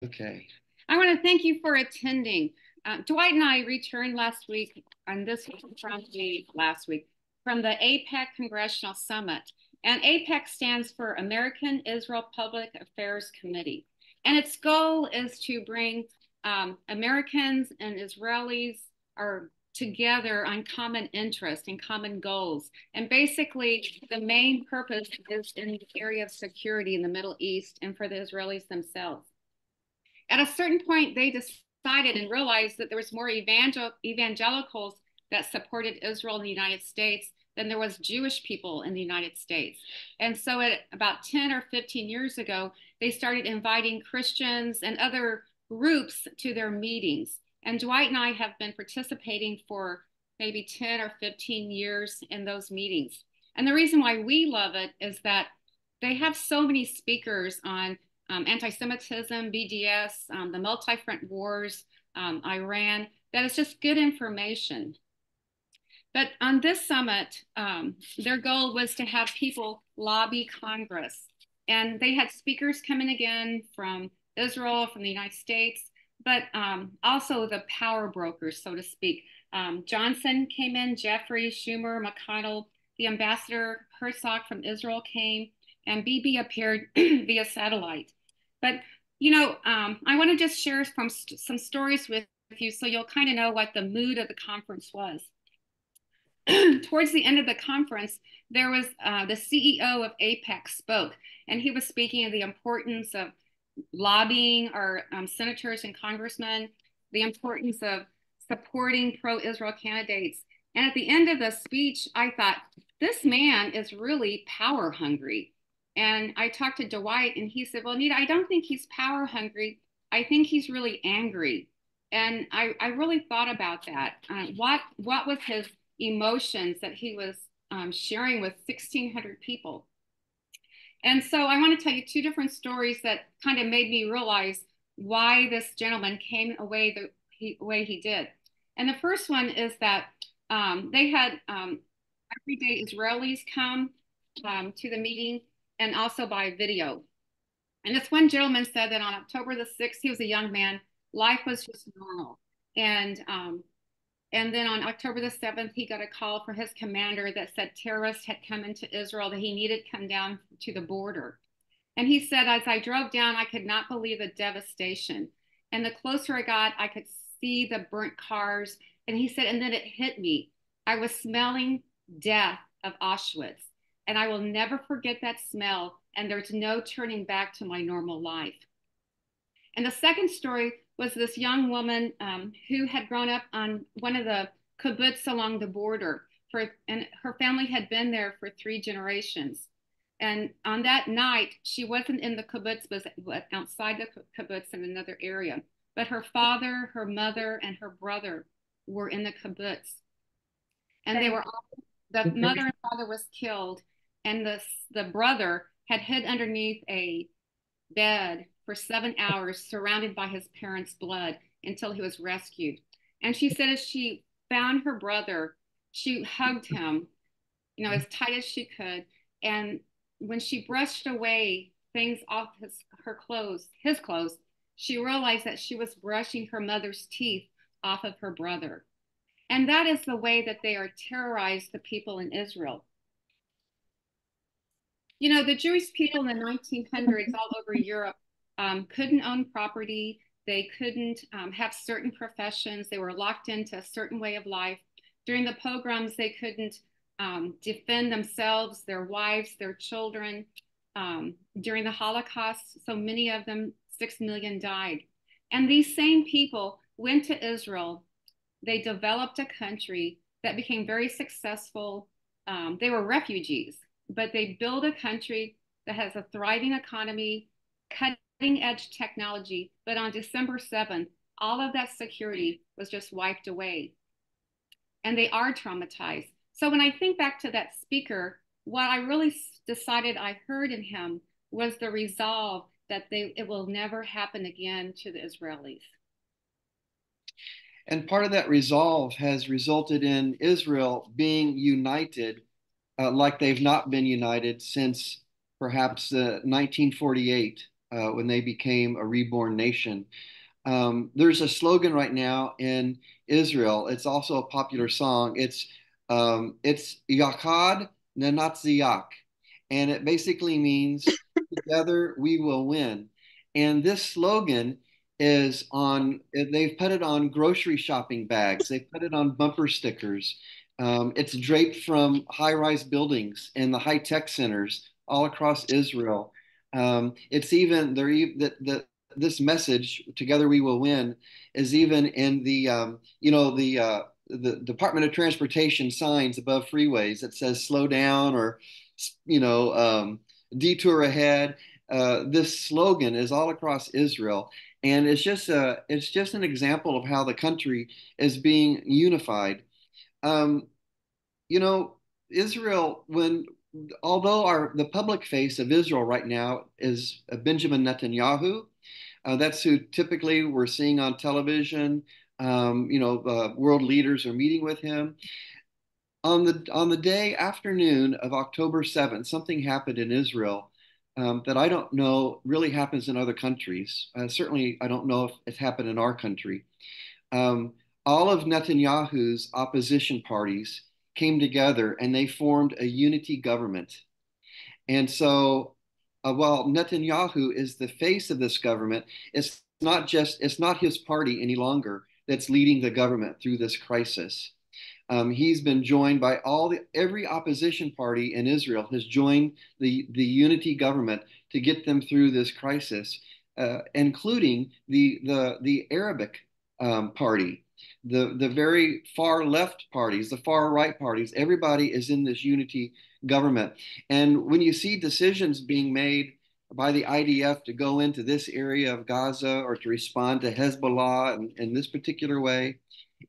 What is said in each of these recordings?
Okay. I want to thank you for attending. Dwight and I returned last week, and this was from the last week, from the APEC Congressional Summit. And APEC stands for American Israel Public Affairs Committee. And its goal is to bring Americans and Israelis are together on common interest and common goals. And basically, the main purpose is in the area of security in the Middle East and for the Israelis themselves. At a certain point, they decided and realized that there was more evangelicals that supported Israel in the United States than there was Jewish people in the United States. And so at about 10 or 15 years ago, they started inviting Christians and other groups to their meetings. And Dwight and I have been participating for maybe 10 or 15 years in those meetings. And the reason why we love it is that they have so many speakers on anti-Semitism, BDS, the multi-front wars, Iran, that is just good information. But on this summit, their goal was to have people lobby Congress. And they had speakers coming again from Israel, from the United States, but also the power brokers, so to speak. Johnson came in, Jeffrey, Schumer, McConnell, the ambassador Herzog from Israel came, and Bibi appeared via satellite. But I want to just share some stories with you so you'll kind of know what the mood of the conference was. Towards the end of the conference, there was the CEO of APEC spoke, and he was speaking of the importance of lobbying our senators and congressmen, the importance of supporting pro-Israel candidates. And at the end of the speech, I thought, this man is really power hungry. And I talked to Dwight, and he said, well, Anita, I don't think he's power hungry. I think he's really angry. And I really thought about that. What was his emotions that he was sharing with 1,600 people? And so I want to tell you two different stories that kind of made me realize why this gentleman came away the way he did. And the first one is that they had everyday Israelis come to the meeting and also by video. And this one gentleman said that on October the 6th, he was a young man, life was just normal. And then on October the 7th, he got a call from his commander that said terrorists had come into Israel, that he needed to come down to the border. And he said, as I drove down, I could not believe the devastation. And the closer I got, I could see the burnt cars. And he said, and then it hit me. I was smelling death of Auschwitz. And I will never forget that smell. And there's no turning back to my normal life. And the second story was this young woman who had grown up on one of the kibbutz along the border, and her family had been there for 3 generations. And on that night, she wasn't in the kibbutz, but outside the kibbutz in another area. But her father, her mother, and her brother were in the kibbutz. And the mother and father was killed, and the brother had hid underneath a bed for 7 hours, surrounded by his parents' blood until he was rescued. And she said as she found her brother, she hugged him, as tight as she could. And when she brushed away things off his clothes, she realized that she was brushing her mother's teeth off of her brother. And that is the way that they are terrorized the people in Israel. The Jewish people in the 1900s all over Europe couldn't own property. They couldn't have certain professions. They were locked into a certain way of life. During the pogroms, they couldn't defend themselves, their wives, their children. During the Holocaust, so many of them, 6 million died. And these same people went to Israel. They developed a country that became very successful. They were refugees, but they built a country that has a thriving economy, cutting edge technology. But on December 7th, all of that security was just wiped away. And they are traumatized. So when I think back to that speaker, what I really decided I heard in him was the resolve that it will never happen again to the Israelis. And part of that resolve has resulted in Israel being united like they've not been united since perhaps 1948. when they became a reborn nation. There's a slogan right now in Israel. It's also a popular song. It's Yachad Nenatziach, and it basically means together we will win. And this slogan is on. They've put it on grocery shopping bags. They've put it on bumper stickers. It's draped from high-rise buildings in the high-tech centers all across Israel. It's even there. The this message, "Together we will win," is even in the Department of Transportation signs above freeways that says "slow down" or you know detour ahead. This slogan is all across Israel, and it's just an example of how the country is being unified. Um, you know, Israel, when although the public face of Israel right now is Benjamin Netanyahu, that's who typically we're seeing on television. World leaders are meeting with him. On the day afternoon of October 7th, something happened in Israel that I don't know really happens in other countries. Certainly, I don't know if it happened in our country. Um, all of Netanyahu's opposition parties came together and they formed a unity government. And so, while Netanyahu is the face of this government, it's not his party any longer that's leading the government through this crisis. He's been joined by every opposition party in Israel has joined the unity government to get them through this crisis, including the Arabic party, the very far left parties, the far right parties. Everybody is in this unity government, and when you see decisions being made by the IDF to go into this area of Gaza or to respond to Hezbollah in this particular way,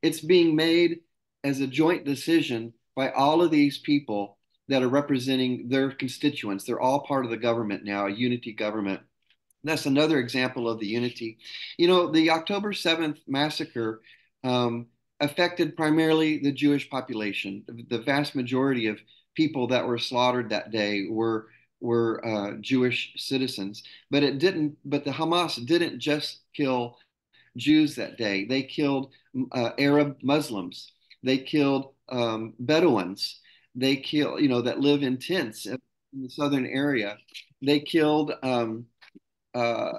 it's being made as a joint decision by all of these people that are representing their constituents. They're all part of the government now, a unity government. That's another example of the unity. The October 7th massacre um, affected primarily the Jewish population. The vast majority of people that were slaughtered that day were Jewish citizens. But the Hamas didn't just kill Jews that day. They killed Arab Muslims. They killed Bedouins. They killed, that live in tents in the southern area. They killed uh,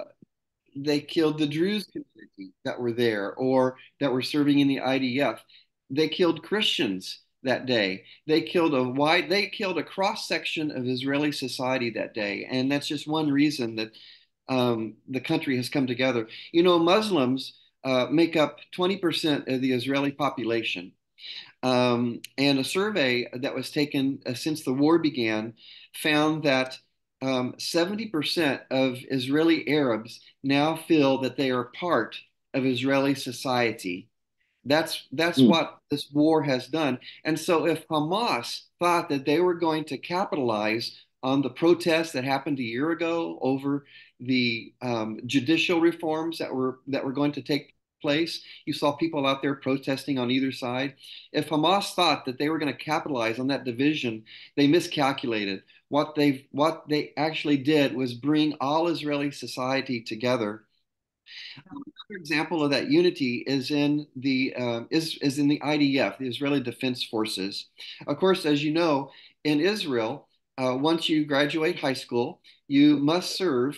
they killed the Druze community that were there or that were serving in the IDF. They killed Christians that day. They killed a cross section of Israeli society that day, and that's just one reason that the country has come together. Muslims make up 20% of the Israeli population. And a survey that was taken since the war began found that 70% of Israeli Arabs now feel that they are part of Israeli society. That's Mm. what this war has done. And so if Hamas thought that they were going to capitalize on the protests that happened a year ago over the judicial reforms that were going to take place, you saw people out there protesting on either side. If Hamas thought that they were going to capitalize on that division, they miscalculated. What they actually did was bring all Israeli society together. Another example of that unity is in the IDF, the Israeli Defense Forces. Of course, as you know, in Israel, once you graduate high school, you must serve.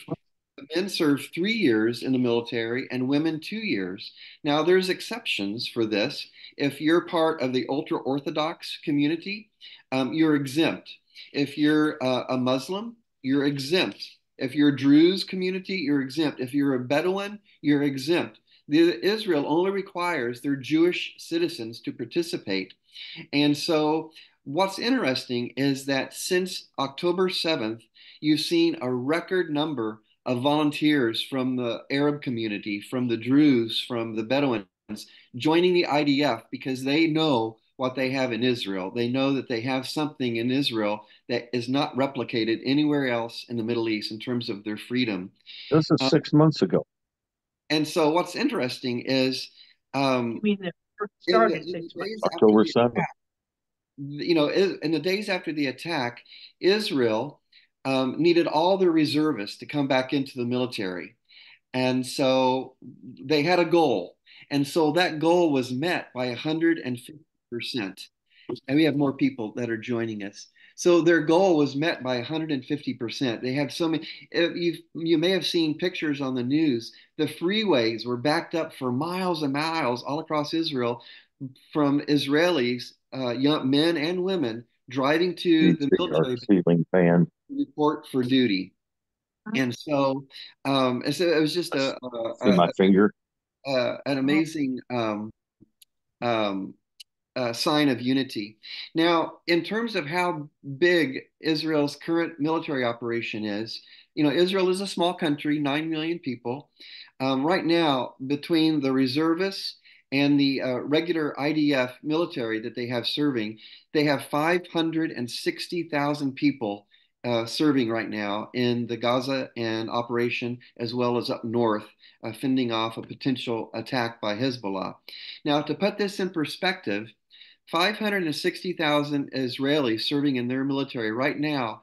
Men serve 3 years in the military and women 2 years. Now, there's exceptions for this. If you're part of the ultra Orthodox community, you're exempt. If you're a Muslim, you're exempt. If you're a Druze community, you're exempt. If you're a Bedouin, you're exempt. Israel only requires their Jewish citizens to participate. And so, what's interesting is that since October 7th, you've seen a record number of volunteers from the Arab community, from the Druze, from the Bedouins joining the IDF because they know what they have in Israel. They know that they have something in Israel that is not replicated anywhere else in the Middle East in terms of their freedom. This is Uh, 6 months ago. and so, what's interesting is You um, mean it in the, started in the 6 months? days after October the 7th. in the days after the attack, Israel needed all their reservists to come back into the military. And so they had a goal. And so that goal was met by 150%. And we have more people that are joining us. So their goal was met by 150%. They have so many. You may have seen pictures on the news. The freeways were backed up for miles and miles all across Israel from Israelis, young men and women, driving to the military ceiling fan. to report for duty. And so it was just See my finger? an amazing um, sign of unity. Now, in terms of how big Israel's current military operation is, Israel is a small country, 9 million people. Right now, between the reservists and the regular IDF military that they have serving, they have 560,000 people serving right now in the Gaza and operation, as well as up north, fending off a potential attack by Hezbollah. Now, to put this in perspective, 560,000 Israelis serving in their military right now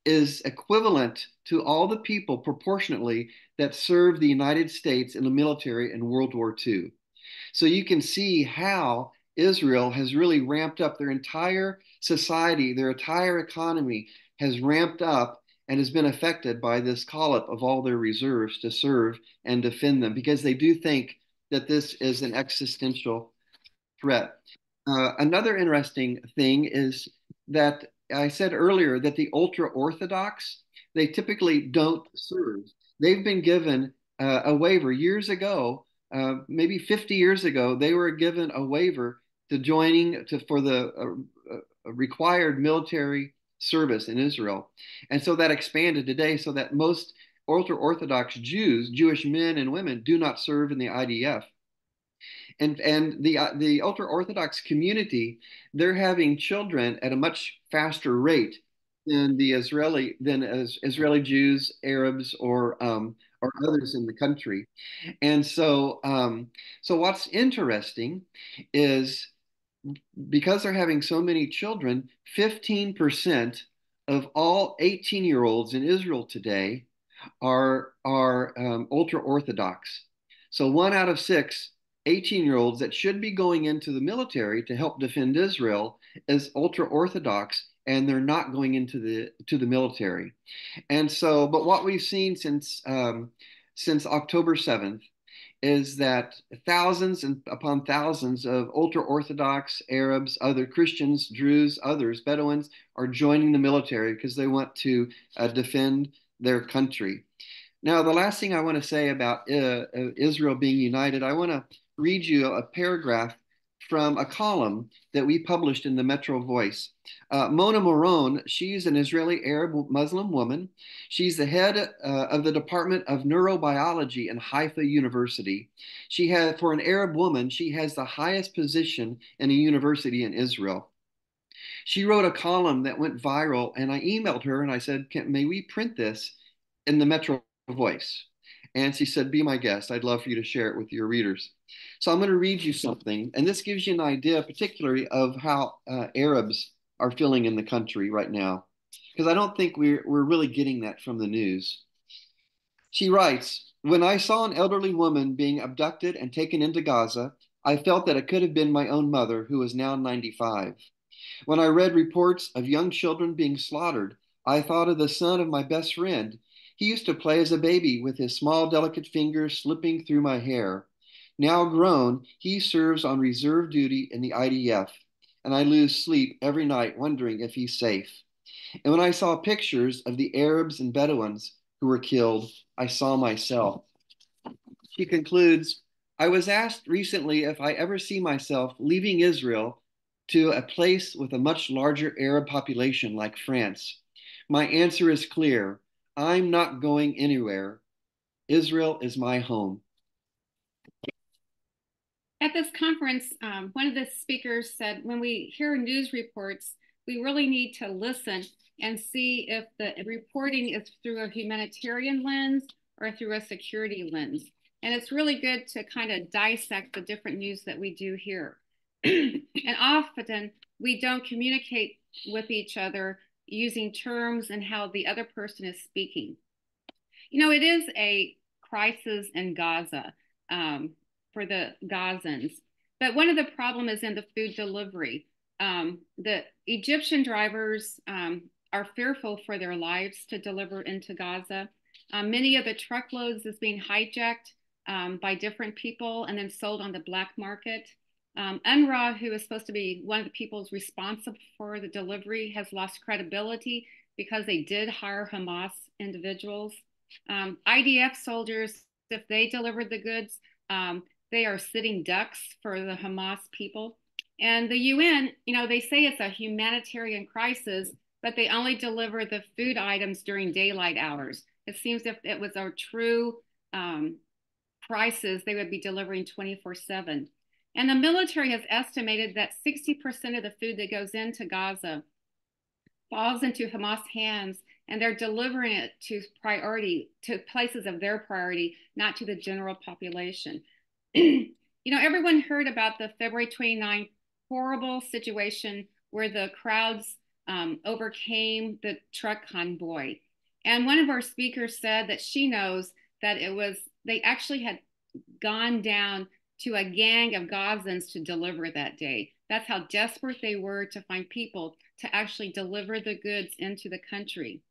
is equivalent to all the people proportionately that served the United States in the military in World War II. So you can see how Israel has really ramped up their entire society, their entire economy has ramped up and has been affected by this call up of all their reserves to serve and defend them because they do think that this is an existential threat. Another interesting thing is that I said earlier that the ultra Orthodox, they typically don't serve. They've been given a waiver years ago, maybe 50 years ago, they were given a waiver to for the required military service in Israel. And so that expanded today so that most ultra Orthodox Jews, Jewish men and women, do not serve in the IDF. And the ultra Orthodox community, they're having children at a much faster rate than as Israeli Jews, Arabs, or others in the country. And so what's interesting is because they're having so many children, 15% of all 18-year-olds in Israel today are ultra Orthodox. So 1 out of 6 18-year-olds that should be going into the military to help defend Israel is ultra Orthodox, and they're not going into the military. And so, but what we've seen since October 7th is that thousands and upon thousands of ultra Orthodox Arabs, other Christians, Druze, others, Bedouins are joining the military because they want to defend their country. Now, the last thing I want to say about Israel being united, I want to read you a paragraph from a column that we published in the Metro Voice. Mona Moron, she's an Israeli Arab Muslim woman. She's the head of the Department of Neurobiology in Haifa University. For an Arab woman, she has the highest position in a university in Israel. She wrote a column that went viral, and I emailed her and I said, may we print this in the Metro Voice? And she said, be my guest. I'd love for you to share it with your readers. So I'm going to read you something, and this gives you an idea, particularly of how Arabs are feeling in the country right now, because I don't think we're really getting that from the news. She writes, when I saw an elderly woman being abducted and taken into Gaza, I felt that it could have been my own mother, who is now 95. When I read reports of young children being slaughtered, I thought of the son of my best friend. He used to play as a baby with his small, delicate fingers slipping through my hair. Now grown, he serves on reserve duty in the IDF, and I lose sleep every night wondering if he's safe. And when I saw pictures of the Arabs and Bedouins who were killed, I saw myself. She concludes, I was asked recently if I ever see myself leaving Israel to a place with a much larger Arab population like France. My answer is clear. I'm not going anywhere. Israel is my home. At this conference, one of the speakers said, when we hear news reports, we really need to listen and see if the reporting is through a humanitarian lens or through a security lens. And it's really good to kind of dissect the different news that we do here. And often we don't communicate with each other using terms and how the other person is speaking. You know, it is a crisis in Gaza for the Gazans, but one of the problems is in the food delivery. The Egyptian drivers are fearful for their lives to deliver into Gaza. Many of the truckloads is being hijacked by different people and then sold on the black market. UNRWA, who is supposed to be one of the people responsible for the delivery, has lost credibility because they did hire Hamas individuals. IDF soldiers, if they delivered the goods, they are sitting ducks for the Hamas people. And the UN, you know, they say it's a humanitarian crisis, but they only deliver the food items during daylight hours. It seems if it was a true crisis, they would be delivering 24/7. And the military has estimated that 60% of the food that goes into Gaza falls into Hamas hands, and they're delivering it to places of their priority, not to the general population. You know, everyone heard about the February 29th horrible situation where the crowds overcame the truck convoy. And one of our speakers said that she knows that they actually had gone down to a gang of Gazans to deliver that day. That's how desperate they were to find people to actually deliver the goods into the country.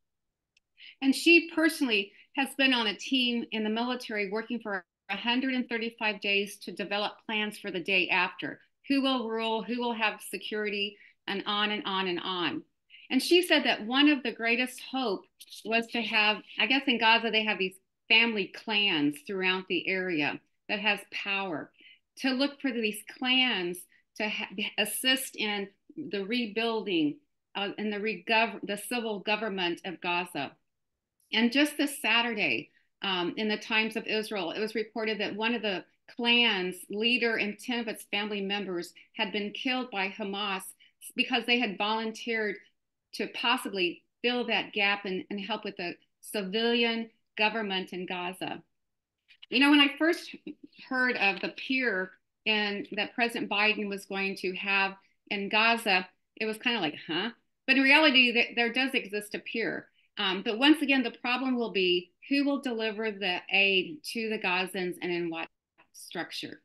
And she personally has been on a team in the military working for 135 days to develop plans for the day after. Who will rule, who will have security, and on and on and on. And she said that one of the greatest hope was to have, I guess in Gaza, they have these family clans throughout the area that has power, to look for these clans to assist in the rebuilding and the civil government of Gaza. And just this Saturday, in the Times of Israel, it was reported that one of the clan's leader and 10 of its family members had been killed by Hamas because they had volunteered to possibly fill that gap and help with the civilian government in Gaza. You know, when I first heard of the pier and that President Biden was going to have in Gaza, it was kind of like, huh? But in reality, there does exist a pier. But once again, the problem will be who will deliver the aid to the Gazans and in what structure.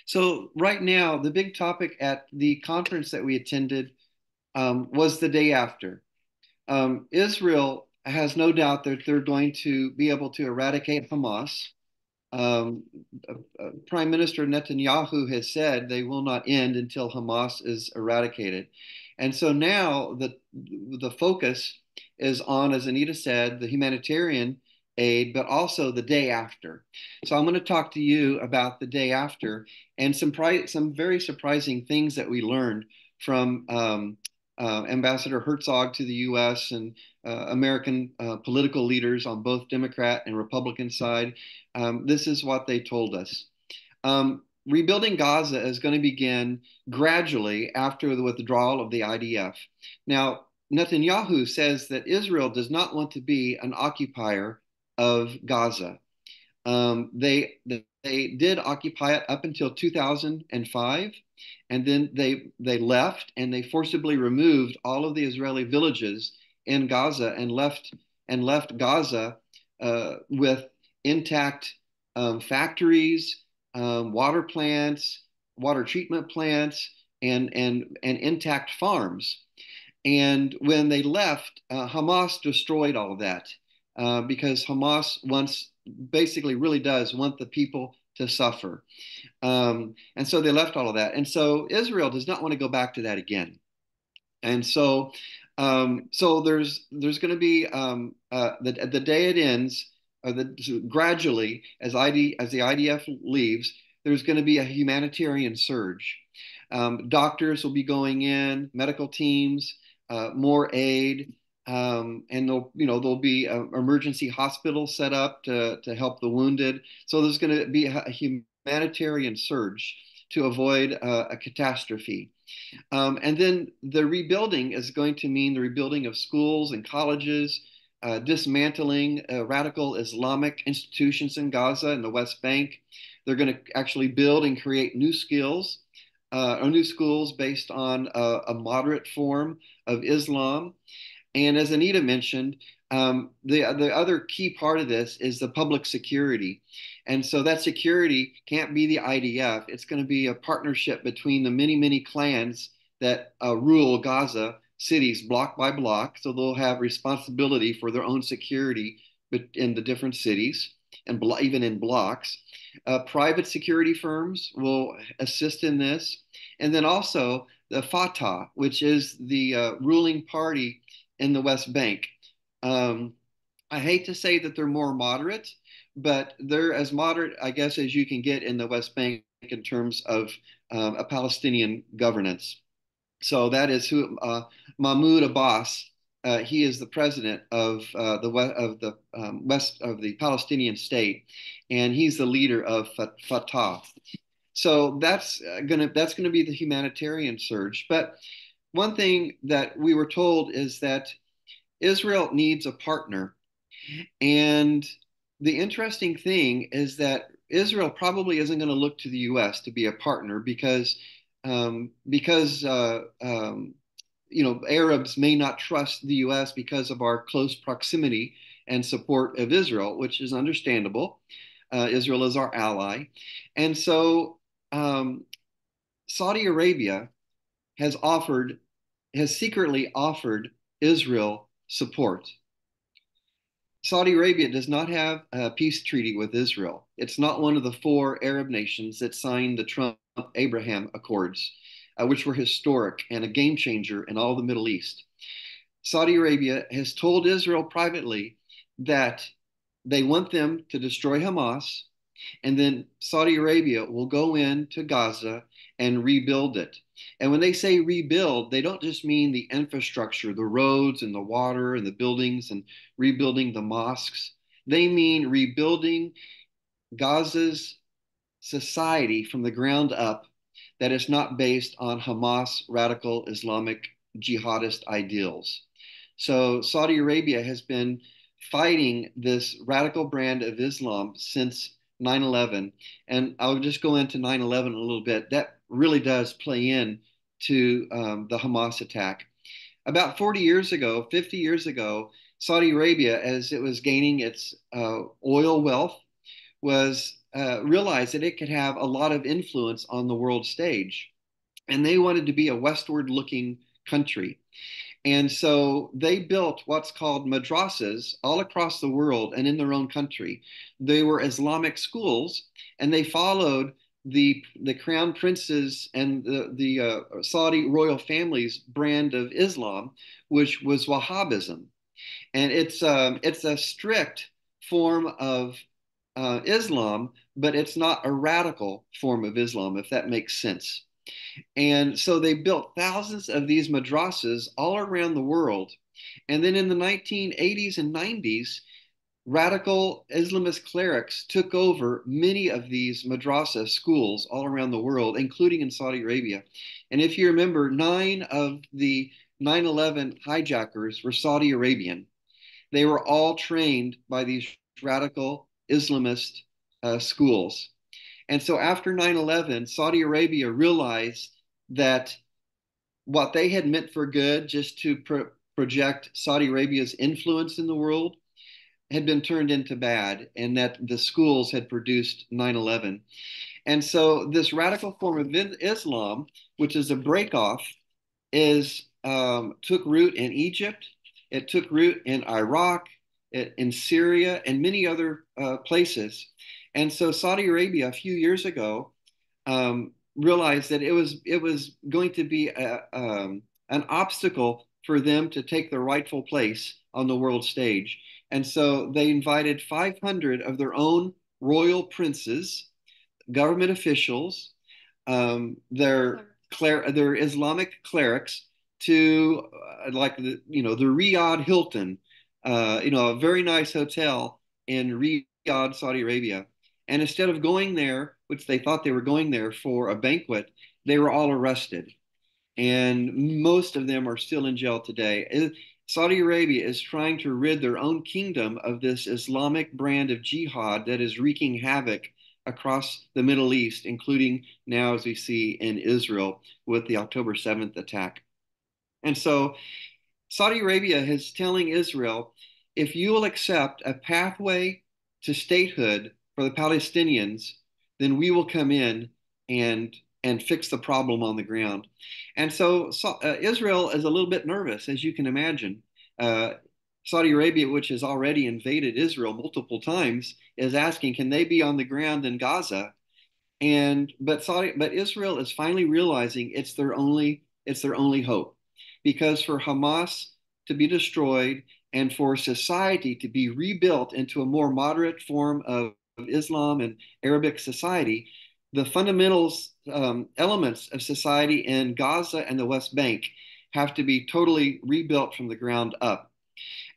So right now, the big topic at the conference that we attended was the day after. Israel has no doubt that they're going to be able to eradicate Hamas. Prime Minister Netanyahu has said they will not end until Hamas is eradicated. And so now the focus is on, as Anita said, the humanitarian aid, but also the day after. So I'm going to talk to you about the day after and some very surprising things that we learned from Ambassador Herzog to the U.S. and American political leaders on both Democrat and Republican side. This is what they told us. Rebuilding Gaza is going to begin gradually after the withdrawal of the IDF. Now, Netanyahu says that Israel does not want to be an occupier of Gaza. They did occupy it up until 2005, and then they left and they forcibly removed all of the Israeli villages in Gaza and left Gaza with intact factories, water plants, water treatment plants, and intact farms. And when they left, Hamas destroyed all of that because Hamas basically really does want the people to suffer. And so they left all of that. And so Israel does not want to go back to that again. And so there's going to be the day it ends, gradually as the IDF leaves, there's going to be a humanitarian surge. Doctors will be going in, medical teams, more aid, and there'll be emergency hospitals set up to help the wounded. So there's going to be a humanitarian surge to avoid a catastrophe. And then the rebuilding is going to mean the rebuilding of schools and colleges, dismantling radical Islamic institutions in Gaza and the West Bank. They're going to actually build and create new skills new schools based on a moderate form of Islam. And as Anita mentioned, the other key part of this is the public security. And so that security can't be the IDF. It's going to be a partnership between the many, many clans that rule Gaza cities block by block. So they'll have responsibility for their own security in the different cities and even in blocks. Private security firms will assist in this. And then also the Fatah, which is the ruling party in the West Bank. Um, I hate to say that they're more moderate, but they're as moderate, I guess, as you can get in the West Bank in terms of a Palestinian governance. So that is who Mahmoud Abbas. He is the president of the west of the Palestinian state, and he's the leader of Fatah. So that's gonna be the humanitarian surge. But one thing that we were told is that Israel needs a partner. And the interesting thing is that Israel probably isn't going to look to the U.S. to be a partner because Arabs may not trust the U.S. because of our close proximity and support of Israel, which is understandable. Israel is our ally, and so Saudi Arabia has offered has secretly offered Israel support. Saudi Arabia does not have a peace treaty with Israel. It's not one of the four Arab nations that signed the Trump-Abraham Accords, which were historic and a game changer in all the Middle East. Saudi Arabia has told Israel privately that they want them to destroy Hamas, and then Saudi Arabia will go into Gaza and rebuild it. And when they say rebuild, they don't just mean the infrastructure, the roads and the water and the buildings and rebuilding the mosques. They mean rebuilding Gaza's society from the ground up that is not based on Hamas radical Islamic jihadist ideals. So Saudi Arabia has been fighting this radical brand of Islam since 9/11. And I'll just go into 9/11 a little bit. That really does play in to the Hamas attack. About 40 years ago, 50 years ago, Saudi Arabia, as it was gaining its oil wealth, was realized that it could have a lot of influence on the world stage. And they wanted to be a westward looking country. And so they built what's called madrasas all across the world and in their own country. They were Islamic schools, and they followed the crown princes and the Saudi royal family's brand of Islam, which was Wahhabism. And it's a strict form of Islam, but it's not a radical form of Islam, if that makes sense. And so they built thousands of these madrasas all around the world. And then in the 1980s and 90s, radical Islamist clerics took over many of these madrasa schools all around the world, including in Saudi Arabia. And if you remember, 9 of the 9/11 hijackers were Saudi Arabian. They were all trained by these radical Islamist schools. And so after 9/11, Saudi Arabia realized that what they had meant for good, just to project Saudi Arabia's influence in the world, had been turned into bad, and that the schools had produced 9/11. And so this radical form of Islam, which is a breakoff, took root in Egypt, it took root in Iraq, in Syria, and many other places. And so Saudi Arabia a few years ago realized that it was going to be an obstacle for them to take their rightful place on the world stage. And so they invited 500 of their own royal princes, government officials, their Islamic clerics to like the Riyadh Hilton, a very nice hotel in Riyadh, Saudi Arabia. And instead of going there, which they thought they were going there for a banquet, they were all arrested. And most of them are still in jail today. Saudi Arabia is trying to rid their own kingdom of this Islamic brand of jihad that is wreaking havoc across the Middle East, including now, as we see in Israel with the October 7th attack. And so Saudi Arabia is telling Israel, if you will accept a pathway to statehood for the Palestinians, then we will come in and fix the problem on the ground. And so Israel is a little bit nervous, as you can imagine. Uh, Saudi Arabia, which has already invaded Israel multiple times, is asking, can they be on the ground in Gaza? But Israel is finally realizing it's their only hope, because for Hamas to be destroyed and for society to be rebuilt into a more moderate form of Islam and Arabic society, the fundamentals elements of society in Gaza and the West Bank have to be totally rebuilt from the ground up.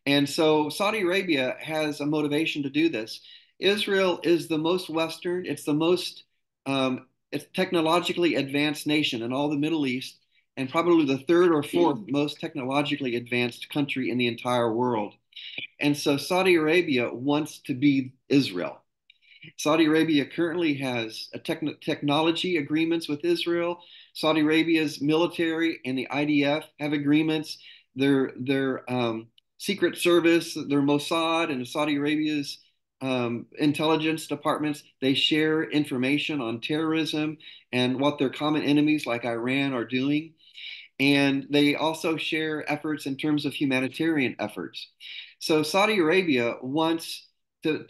And so Saudi Arabia has a motivation to do this. Israel is the most Western, it's technologically advanced nation in all the Middle East, and probably the third or fourth most technologically advanced country in the entire world. And so Saudi Arabia wants to be Israel. Saudi Arabia currently has technology agreements with Israel. Saudi Arabia's military and the IDF have agreements. Their Secret Service, their Mossad, and Saudi Arabia's intelligence departments, they share information on terrorism and what their common enemies like Iran are doing. And they also share efforts in terms of humanitarian efforts. So Saudi Arabia wants to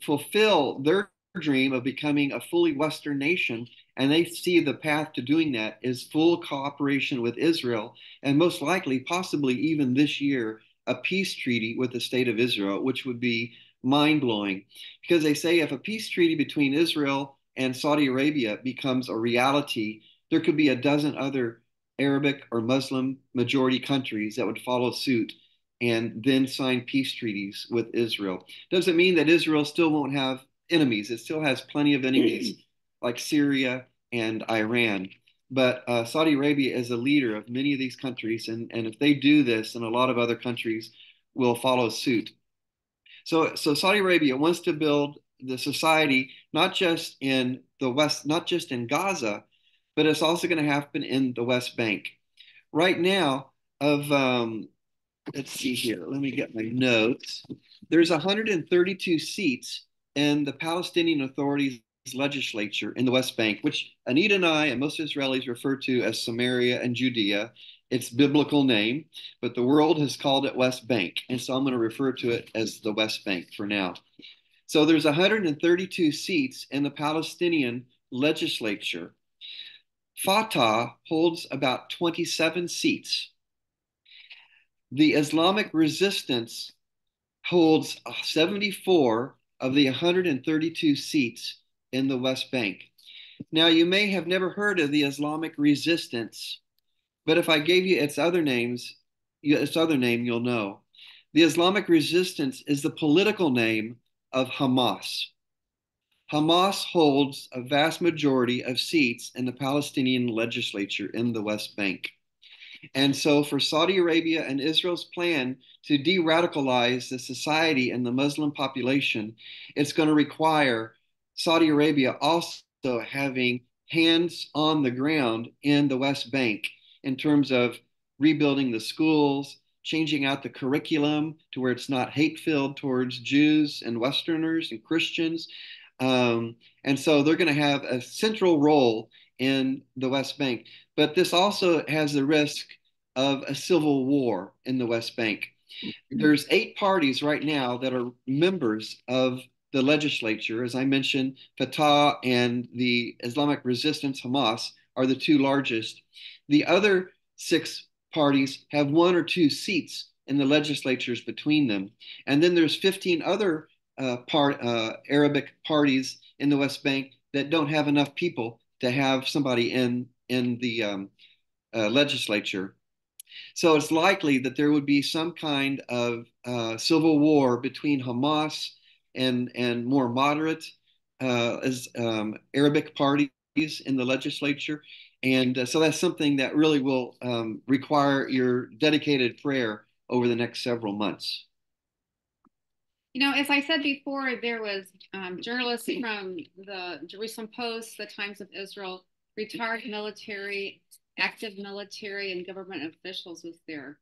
fulfill their dream of becoming a fully Western nation, and they see the path to doing that is full cooperation with Israel, and most likely, possibly even this year, a peace treaty with the state of Israel, which would be mind-blowing, because they say if a peace treaty between Israel and Saudi Arabia becomes a reality, there could be a dozen other Arabic or Muslim majority countries that would follow suit and then sign peace treaties with Israel. Doesn't mean that Israel still won't have enemies. It still has plenty of enemies like Syria and Iran. But Saudi Arabia is a leader of many of these countries. And if they do this, then a lot of other countries will follow suit. So Saudi Arabia wants to build the society not just in the West, not just in Gaza, but it's also going to happen in the West Bank. Right now, let's see here. Let me get my notes. There's 132 seats in the Palestinian Authority's legislature in the West Bank, which Anita and I and most Israelis refer to as Samaria and Judea. Its biblical name, but the world has called it West Bank. And so I'm going to refer to it as the West Bank for now. So there's 132 seats in the Palestinian legislature. Fatah holds about 27 seats. The Islamic resistance holds 74 of the 132 seats in the West Bank. Now, you may have never heard of the Islamic resistance, but if I gave you its other name, you'll know. The Islamic resistance is the political name of Hamas. Hamas holds a vast majority of seats in the Palestinian legislature in the West Bank. And so for Saudi Arabia and Israel's plan to de-radicalize the society and the Muslim population, it's going to require Saudi Arabia also having hands on the ground in the West Bank in terms of rebuilding the schools, changing out the curriculum to where it's not hate-filled towards Jews and Westerners and Christians. And so they're going to have a central role in the West Bank. But this also has the risk of a civil war in the West Bank. There's 8 parties right now that are members of the legislature. As I mentioned, Fatah and the Islamic Resistance, Hamas, are the 2 largest. The other 6 parties have 1 or 2 seats in the legislatures between them. And then there's 15 other Arabic parties in the West Bank that don't have enough people to have somebody in the legislature. So it's likely that there would be some kind of civil war between Hamas and more moderate Arabic parties in the legislature. And so that's something that really will require your dedicated prayer over the next several months. As I said before, there was journalists from the Jerusalem Post, the Times of Israel, retired military, active military, and government officials was there.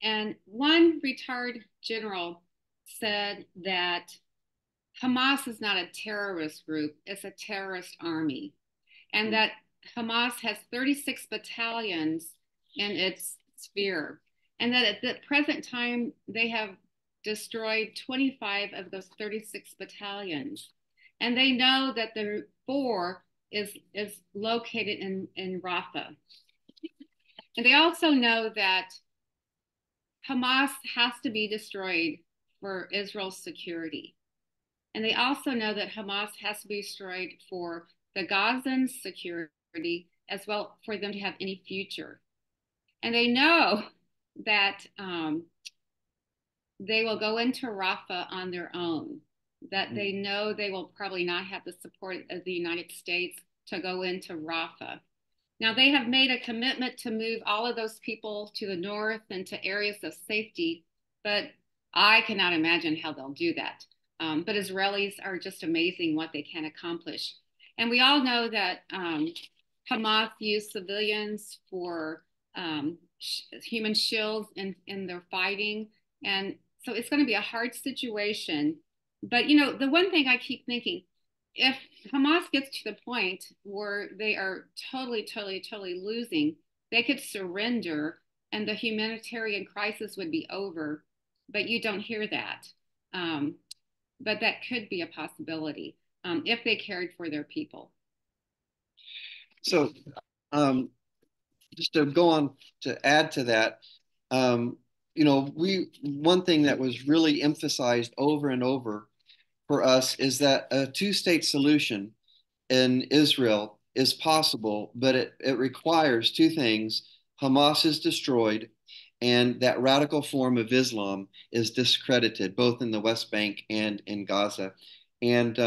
And one retired general said that Hamas is not a terrorist group, it's a terrorist army. And that Hamas has 36 battalions in its sphere. And that at the present time, they have destroyed 25 of those 36 battalions. And they know that the four is located in Rafah. And they also know that Hamas has to be destroyed for Israel's security. And they also know that Hamas has to be destroyed for the Gazan security as well for them to have any future. And they know that they will go into Rafah on their own, that they know they will probably not have the support of the United States to go into Rafah. Now, they have made a commitment to move all of those people to the north and to areas of safety, but I cannot imagine how they'll do that. But Israelis are just amazing what they can accomplish. And we all know that Hamas used civilians for human shields in their fighting. And so it's going to be a hard situation. But, the one thing I keep thinking, if Hamas gets to the point where they are totally, totally, totally losing, they could surrender and the humanitarian crisis would be over. But you don't hear that. But that could be a possibility if they cared for their people. So just to go on to add to that, one thing that was really emphasized over and over for us is that a two-state solution in Israel is possible, but it requires two things. Hamas is destroyed, and that radical form of Islam is discredited, both in the West Bank and in Gaza. And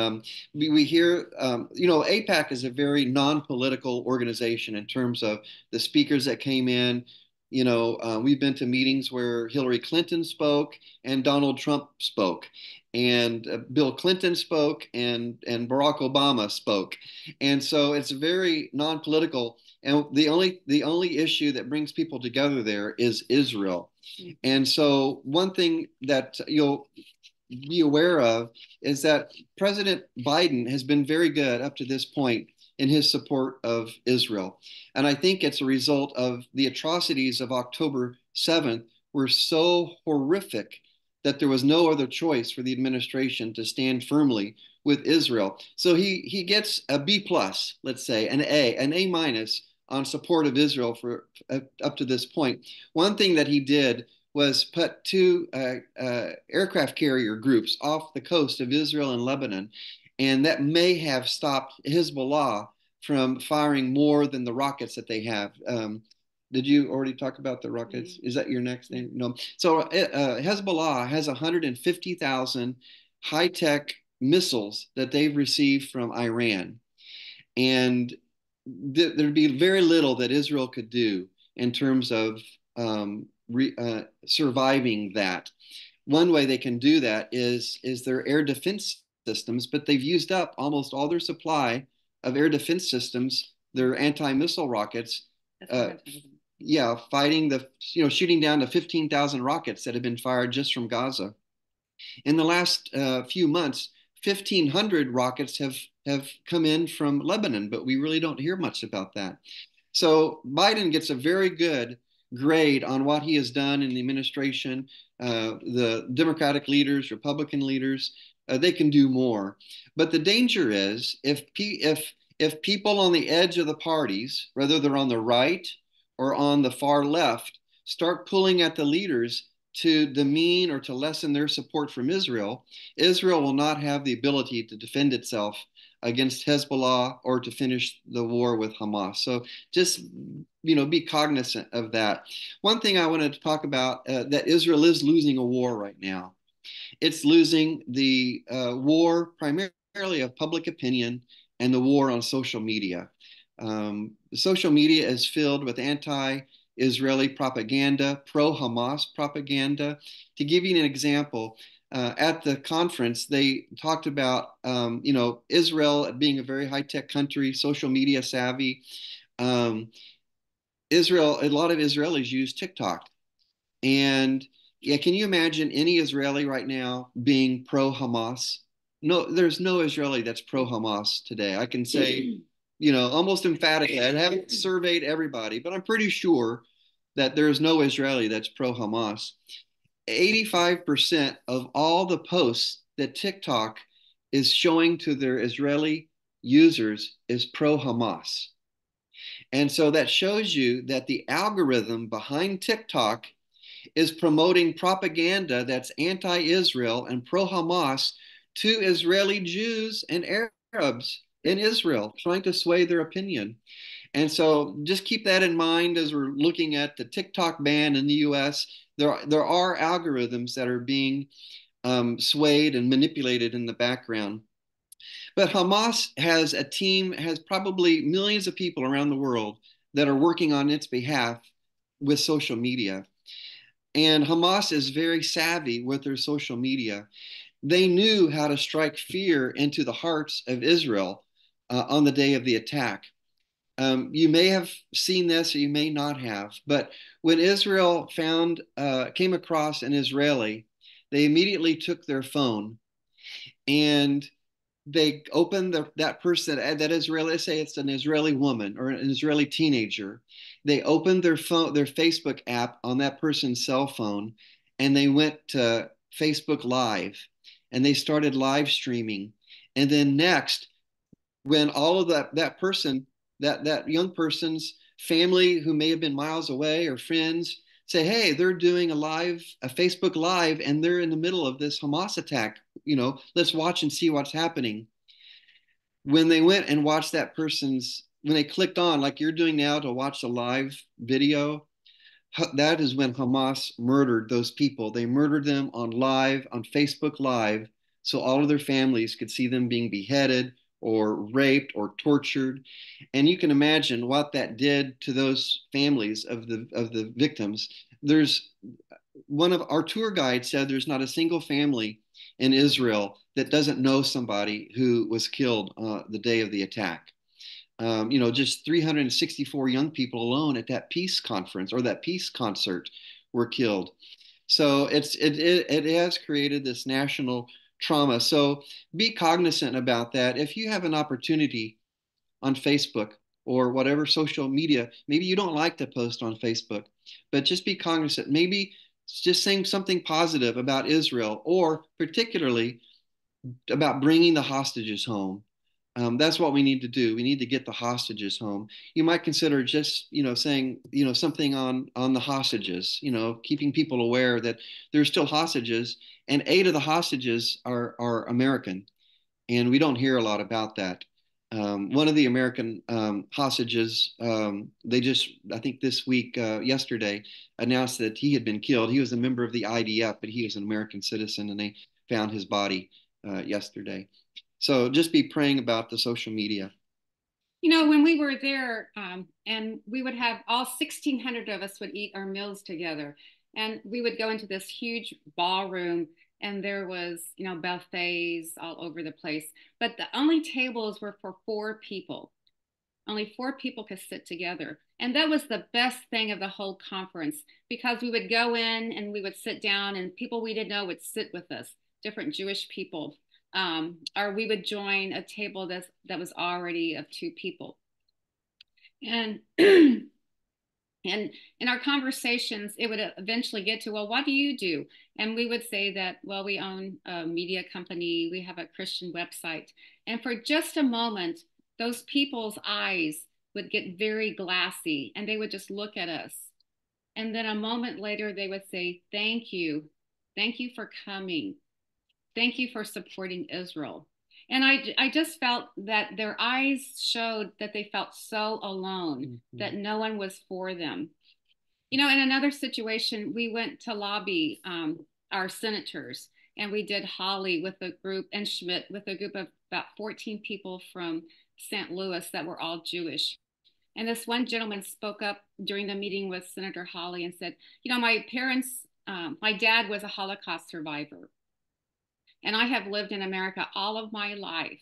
we hear, AIPAC is a very non-political organization in terms of the speakers that came in. We've been to meetings where Hillary Clinton spoke and Donald Trump spoke, and Bill Clinton spoke and Barack Obama spoke. And so it's very non-political. And the only issue that brings people together there is Israel. And so one thing that you'll be aware of is that President Biden has been very good up to this point in his support of Israel. And I think it's a result of the atrocities of October 7th were so horrific that there was no other choice for the administration to stand firmly with Israel. So he gets a B plus, let's say, an A minus on support of Israel for up to this point. One thing that he did was put two aircraft carrier groups off the coast of Israel and Lebanon, and that may have stopped Hezbollah from firing more than the rockets that they have. Did you already talk about the rockets? Is that your next thing? No. So Hezbollah has 150,000 high-tech missiles that they've received from Iran. And there'd be very little that Israel could do in terms of surviving that. One way they can do that is their air defense systems, but they've used up almost all their supply of air defense systems, their anti-missile rockets. Fighting shooting down to 15,000 rockets that have been fired just from Gaza. In the last few months, 1,500 rockets have come in from Lebanon, but we really don't hear much about that. So Biden gets a very good grade on what he has done in the administration. The Democratic leaders, Republican leaders, they can do more. But the danger is if people on the edge of the parties, whether they're on the right or on the far left, start pulling at the leaders to demean or to lessen their support from Israel, Israel will not have the ability to defend itself against Hezbollah or to finish the war with Hamas. So just be cognizant of that. One thing I wanted to talk about, that Israel is losing a war right now. It's losing the war primarily of public opinion and the war on social media. Social media is filled with anti-Israeli propaganda, pro-Hamas propaganda. To give you an example, at the conference, they talked about, Israel being a very high-tech country, social media savvy. Um, Israel, a lot of Israelis use TikTok. And yeah, can you imagine any Israeli right now being pro-Hamas? No, there's no Israeli that's pro-Hamas today. I can say, almost emphatically. I haven't surveyed everybody, but I'm pretty sure that there's no Israeli that's pro-Hamas. 85% of all the posts that TikTok is showing to their Israeli users is pro-Hamas. And so that shows you that the algorithm behind TikTok is promoting propaganda that's anti-Israel and pro-Hamas to Israeli Jews and Arabs in Israel, trying to sway their opinion. And so just keep that in mind as we're looking at the TikTok ban in the US. There are algorithms that are being swayed and manipulated in the background. But Hamas has a team, has probably millions of people around the world that are working on its behalf with social media. And Hamas is very savvy with their social media. They knew how to strike fear into the hearts of Israel on the day of the attack. You may have seen this or you may not have, but when Israel came across an Israeli, they immediately took their phone and they opened that person, that Israeli, let's say it's an Israeli woman or an Israeli teenager. They opened their Facebook app on that person's cell phone, and they went to Facebook Live, and they started live streaming. And then next, when all of that young person's family who may have been miles away or friends say, hey, they're doing a Facebook Live, and they're in the middle of this Hamas attack. Let's watch and see what's happening. When they went and watched when they clicked on, like you're doing now, to watch a live video, that is when Hamas murdered those people. They murdered them on Facebook Live, so all of their families could see them being beheaded or raped or tortured. And you can imagine what that did to those families of the victims. There's One of our tour guides said there's not a single family in Israel that doesn't know somebody who was killed the day of the attack. Just 364 young people alone at that peace conference or that peace concert were killed. So it has created this national trauma. So be cognizant about that. If you have an opportunity on Facebook or whatever social media, maybe you don't like to post on Facebook, but just be cognizant. Maybe just saying something positive about Israel or particularly about bringing the hostages home. That's what we need to do. We need to get the hostages home. You might consider just, saying, something on the hostages, keeping people aware that there's still hostages, and 8 of the hostages are American, and we don't hear a lot about that. One of the American hostages, I think this week, yesterday, announced that he had been killed. He was a member of the IDF, but he was an American citizen, and they found his body yesterday. So just be praying about the social media. When we were there, and we would have all 1,600 of us would eat our meals together, and we would go into this huge ballroom, and there was, buffets all over the place, but the only tables were for 4 people. Only 4 people could sit together. And that was the best thing of the whole conference, because we would go in and we would sit down and people we didn't know would sit with us, different Jewish people. Or we would join a table that was already of 2 people. And and in our conversations, it would eventually get to, well, what do you do? And we would say that, well, we own a media company, we have a Christian website. And for just a moment, those people's eyes would get very glassy and they would just look at us. And then a moment later, they would say, thank you. Thank you for coming. Thank you for supporting Israel. And I just felt that their eyes showed that they felt so alone, mm-hmm. that no one was for them. In another situation, we went to lobby our senators, and we did Holly with a group and Schmidt with a group of about 14 people from St. Louis that were all Jewish. And this one gentleman spoke up during the meeting with Senator Hawley and said, my parents, my dad was a Holocaust survivor. And I have lived in America all of my life.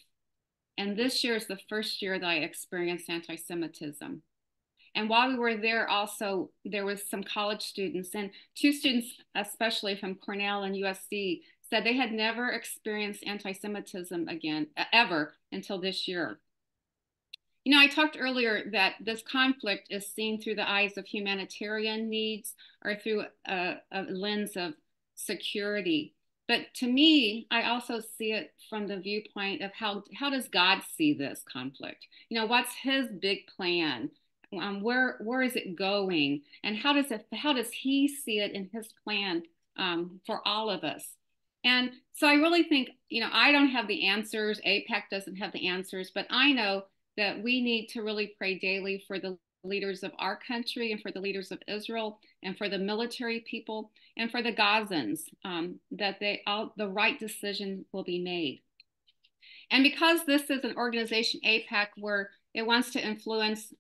And this year is the first year that I experienced anti-Semitism. And while we were there, also, there was some college students, and two students, especially from Cornell and USC, said they had never experienced anti-Semitism again, ever, until this year. You know, I talked earlier that this conflict is seen through the eyes of humanitarian needs or through a lens of security. But to me, I also see it from the viewpoint of how does God see this conflict? You know, what's his big plan? Where is it going? And how does he see it in his plan for all of us? And so I really think, you know, I don't have the answers. AIPAC doesn't have the answers, but I know that we need to really pray daily for the leaders of our country and for the leaders of Israel and for the military people and for the Gazans, that the right decision will be made. And because this is an organization, AIPAC, where it wants to influence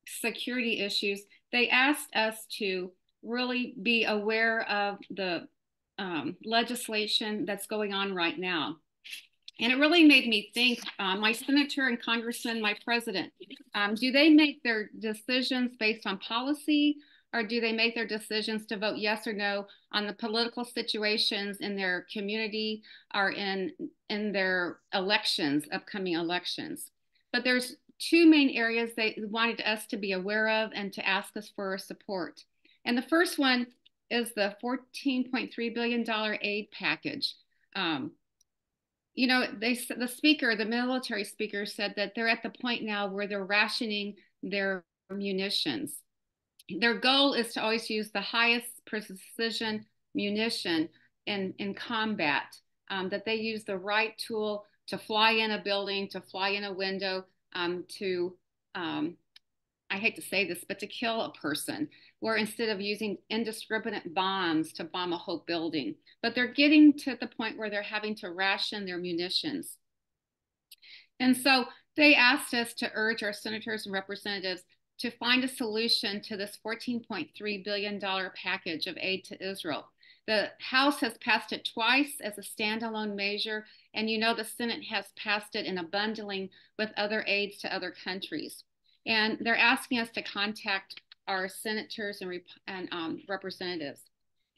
security issues, they asked us to really be aware of the legislation that's going on right now. And it really made me think, my senator and congressman, my president, do they make their decisions based on policy, or do they make their decisions to vote yes or no on the political situations in their community or in their elections, upcoming elections? But there's two main areas they wanted us to be aware of and to ask us for support. And the first one is the $14.3 billion aid package. You know, the military speaker said that they're at the point now where they're rationing their munitions. Their goal is to always use the highest precision munition in combat, that they use the right tool to fly in a building, to fly in a window, I hate to say this, but to kill a person, where instead of using indiscriminate bombs to bomb a whole building, but they're getting to the point where they're having to ration their munitions. And so they asked us to urge our senators and representatives to find a solution to this $14.3 billion package of aid to Israel. The House has passed it twice as a standalone measure, and you know the Senate has passed it in a bundling with other aids to other countries. And they're asking us to contact our senators and representatives.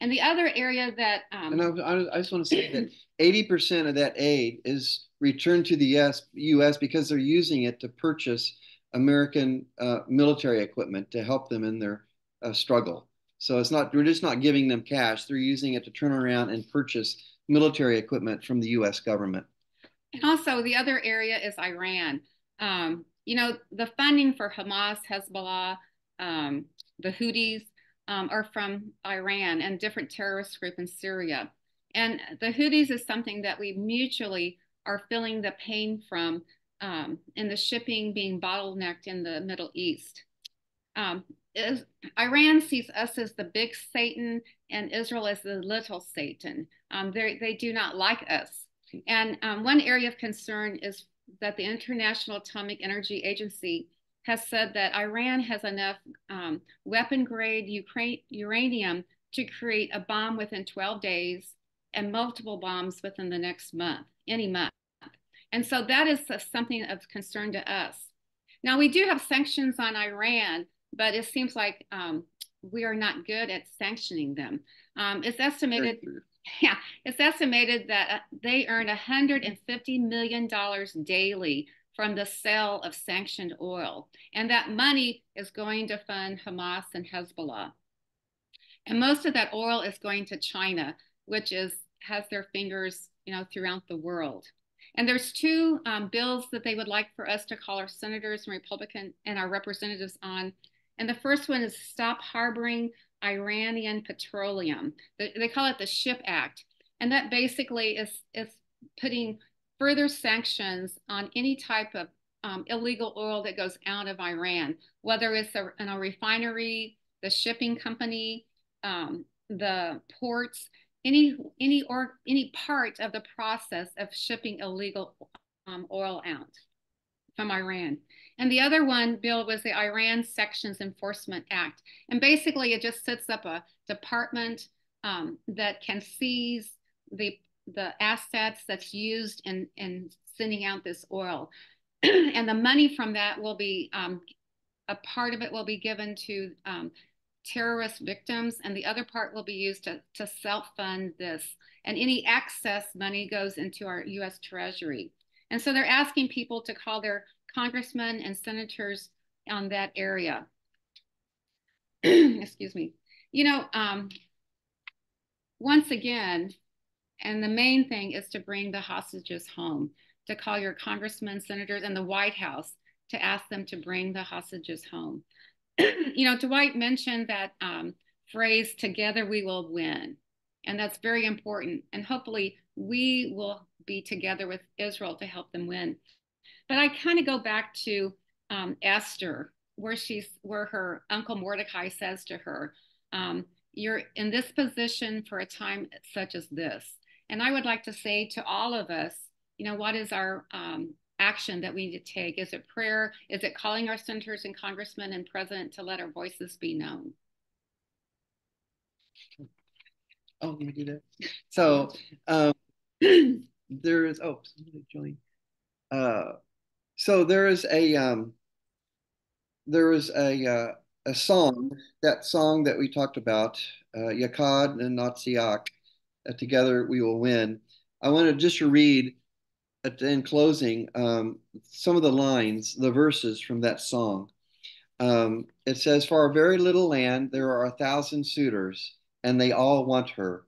And the other area that and I just want to say that 80% of that aid is returned to the U.S. because they're using it to purchase American military equipment to help them in their struggle. So we're just not giving them cash. They're using it to turn around and purchase military equipment from the U.S. government. And also the other area is Iran. You know, the funding for Hamas, Hezbollah, the Houthis are from Iran and different terrorist groups in Syria. And the Houthis is something that we mutually are feeling the pain from in the shipping being bottlenecked in the Middle East. Iran sees us as the big Satan and Israel as the little Satan. They do not like us. And one area of concern is that the International Atomic Energy Agency has said that Iran has enough weapon-grade uranium to create a bomb within 12 days and multiple bombs within the next month, any month. And so that is something of concern to us. Now, we do have sanctions on Iran, but it seems like we are not good at sanctioning them. It's estimated that they earn $150 million daily from the sale of sanctioned oil. And that money is going to fund Hamas and Hezbollah. And most of that oil is going to China, which has their fingers, you know, throughout the world. And there's two bills that they would like for us to call our senators and Republican and our representatives on. And the first one is Stop Harboring Iranian Petroleum. They call it the SHIP Act. And that basically is putting further sanctions on any type of illegal oil that goes out of Iran, whether it's in a refinery, the shipping company, the ports, any part of the process of shipping illegal oil out from Iran. And the other one bill was the Iran Sanctions Enforcement Act. And basically it just sets up a department that can seize the assets that's used in sending out this oil. And the money from that will be a part of it will be given to terrorist victims, and the other part will be used to self-fund this. And any excess money goes into our U.S. Treasury. And so they're asking people to call their congressmen and senators on that area. Excuse me. You know, once again, and the main thing is to bring the hostages home, to call your congressmen, senators, and the White House to ask them to bring the hostages home. You know, Dwight mentioned that phrase, together we will win. And that's very important. And hopefully we will be together with Israel to help them win. But I kind of go back to Esther, where her uncle Mordecai says to her, you're in this position for a time such as this. And I would like to say to all of us, you know, what is our action that we need to take? Is it prayer? Is it calling our senators and congressmen and president to let our voices be known? Oh, let me do that. So there is, oh, somebody joined. So there is a song, that song that we talked about, Yakad and Natsiak, Together We Will Win. I want to just read in closing some of the lines, the verses from that song. It says, "For a very little land there are 1,000 suitors, and they all want her.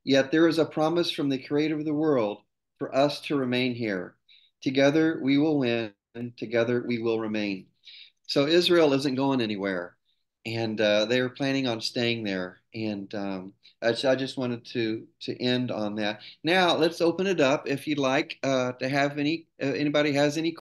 Yet there is a promise from the Creator of the world for us to remain here. Together we will win, and together we will remain." So Israel isn't going anywhere, and they are planning on staying there. And I just wanted to end on that. Now let's open it up. If you'd like to have anybody has any